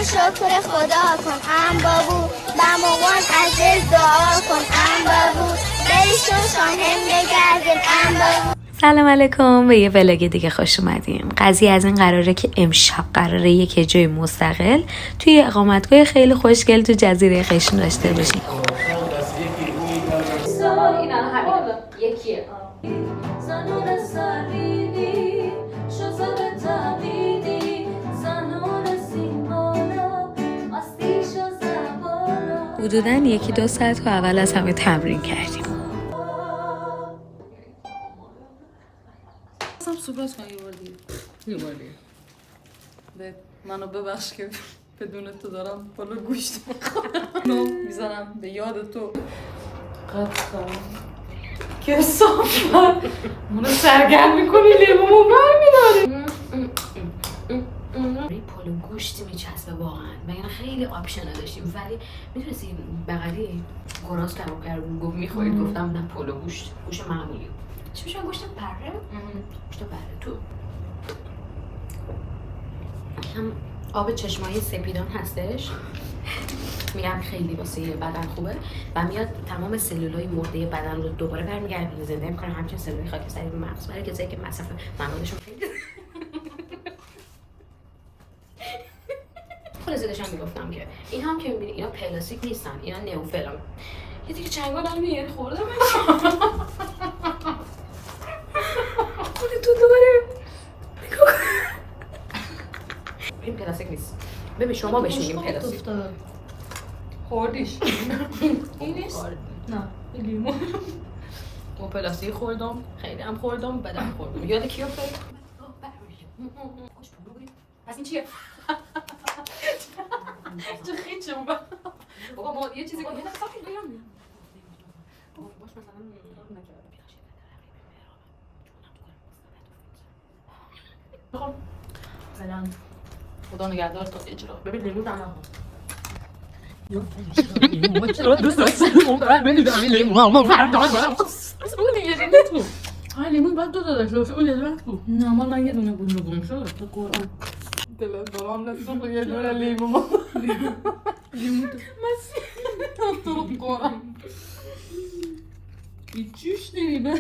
شکر خدا کن ام بابو با مامان از دل دعا کن ام بابو بریشون شاهم بگردن ام بابو. سلام علیکم، به یه ولاگ دیگه خوش اومدین. قضیه از این قراره که امشب قراره یک جای مستقل توی اقامتگاه خیلی خوشگل تو جزیره خشن داشته باشیم. حدوداً 1-2 ساعت و اول از همه تمرین کردیم. صحبت کن یه بار دیگه منو ببخش که بدون تو دارم بالا گوشت میخورم میزنم به یاد تو قطعا که صافر منو سرگرم میکنی لیمومو برمیداری پلو گوشت میچسبه واقعا، مگر خیلی آپشن داشتیم ولی میتونستی بغلی گراز کباب کردیم گفت میخورید، گفتم نه پلو گوشت معمولی. چی میشن گوشت بره؟ گوشت بره تو هم آب چشمای سپیدان هستش، میگم خیلی واسه بدن خوبه و میاد تمام سلولای مرده بدن رو دوباره برمیگردونه زنده میکنه، همچنین سلولای خاکستری به مغز برای کسایی که مصرف موادشون خیلی خلاصه داشتم میگفتم که این هم که میبینی اینا پلاستیک نیستن، اینا نئوفلن. یه دیگه چنگال هم میگه خوردم تو دوباره این پلاستیک نیست. ببین شما بهش میگیم پلاستیک. خوردیش این نیست؟ نه لیمو با پلاستیک خوردم، خیلی هم خوردم، بدم خوردم. یاد کی افتاد؟ پس این چیه؟ چه خیچه بابا ما یه چیزی کنیم یه دفعه ساکت بگم باش مثلا خب فعلا خدا نگهدار تا اجرا. ببین لیمو دم نخور. لیمو بعد 2 تا داشت اون یه دونه بود. نه من یه دونه بود شد تو قرآن دلت دارم نسوخ یه دونه لیمو لیمو تو قرآن چیش دیدی.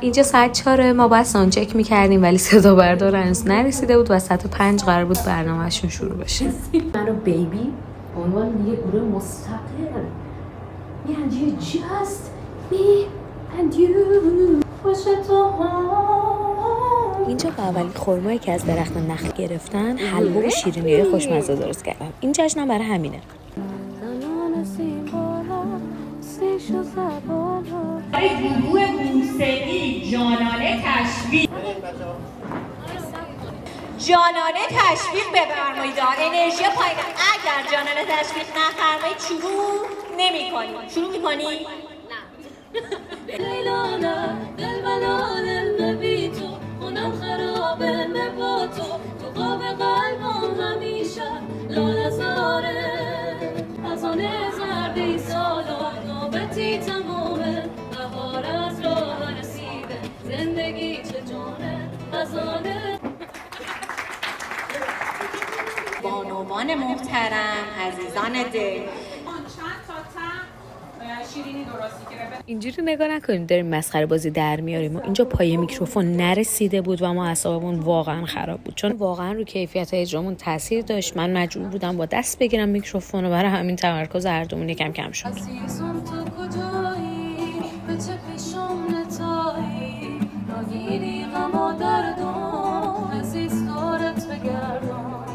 اینجا ساعت 4 ما باید ساوند چک میکردیم ولی صدا بردار هنوز نرسیده بود و ساعت 5 قرار بود برنامهشون شروع بشه. من و بیبی عنوان یه گروه مستقل یعنی just me and you. اینجا قوالی خرمایی که از درخت نخل گرفتن حلوا و شیرینی‌های خوشمزه درست کردن. این جشنم برای همینه. گروه موسیقی جانانه تشویق بفرمایید. انرژی پایین. اگر جانانه تشویق نفرمایید شروع نمی‌کنید. شروع می‌کنید؟ نه. لیلانا دل بلال بی تو اونم خرابه با تو قاب قلبم همیشه لاله زاره از آن زردی سالا نوبتی تمامه بهار از راه رسیده زندگی چه جانه خزانه. بانوان محترم عزیزان دل شیرینی درستی که اینجوری نگاه نکنیم داریم مسخره بازی در میاریم. ما اینجا پای میکروفون نرسیده بود و ما اعصابمون واقعا خراب بود چون واقعا رو کیفیت اجرامون تاثیر داشت. من مجبور بودم با دست بگیرم میکروفون و برای همین تمرکز هر دومون یکم کم شد. عزیزم تو کجایی به چه پیشم نتایی نگیری غم و دردم عزیز دارت بگردم.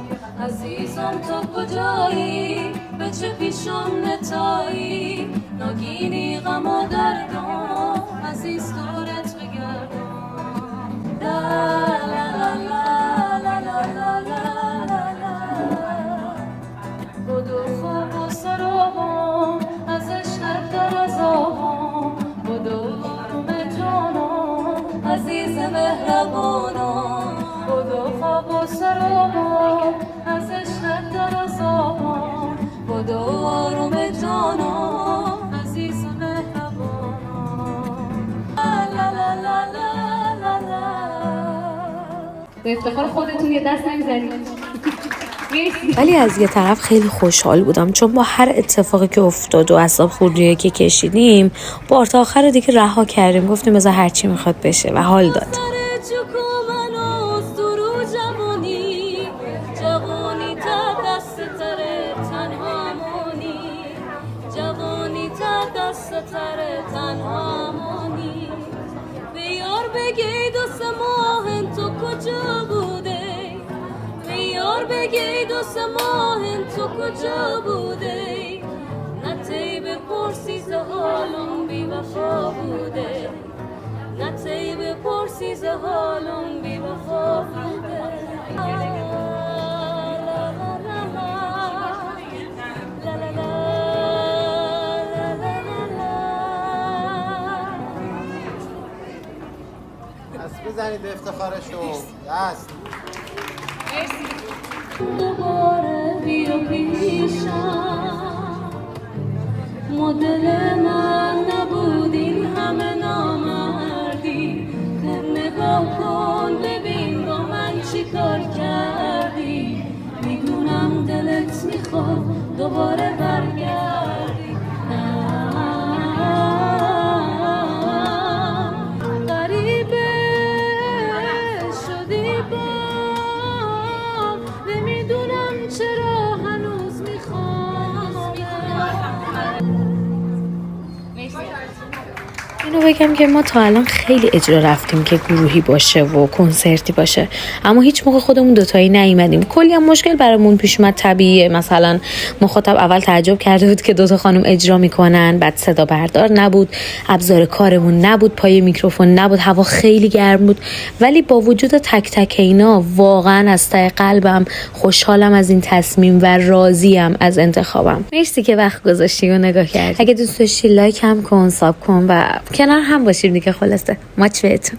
عزیزم تو کجایی به چه پیشم نتایی نگیری غم و دردم عزیز دارت بگردم. لا لا لا لا لا لا لا لا بدو خواب و سرابم از عشقت در عذابم بدو آروم جانم عزیز مهربانم بدو خواب و سرابم از عشقت در عذابم بدو آروم جانم عزیز مهربانم. لا لا لا لا لا لا به افتخار خودتون یه دست نمیزنید. ولی از یه طرف خیلی خوشحال بودم چون با هر اتفاقی که افتاد و اعصاب خوردی که کشیدیم بار تا آخر دیگه رها کردیم، گفتیم بذار هر چی میخواد بشه و حال داد. بگی دوست ماهن تو کجا بوده نه تی بپرسی ز حالم بی وفا بوده نه تی بپرسی ز حالم بی وفا بوده دست بزنید افتخارشو. دست دوباره بیا پیشم مدل من نبود این همه نامردی خوب نگاه کن ببین با من چی کار کردی میدونم دلت میخواد دوباره برگردی غریبه شدی چرا هنوز میخوام اینو بگم که ما تا الان خیلی اجرا رفتیم که گروهی باشه و کنسرتی باشه، اما هیچ موقع خودمون دوتایی نیومدیم. کلی هم مشکل برامون پیش اومد. طبیعیه، مثلا مخاطب اول تعجب کرده بود که دوتا خانم اجرا میکنن، بعد صدا بردار نبود، ابزار کارمون نبود، پای میکروفون نبود، هوا خیلی گرم بود. ولی با وجود تک تک اینا واقعا از ته قلبم خوشحالم از این تصمیم و راضیم از انتخابم. مرسی که وقت گذاشتی و نگاه کردی. اگه دوست داشتی لایک هم کن، ساب کن و کنار هم باشیم دیگه. خلاصه ماچ بهتون.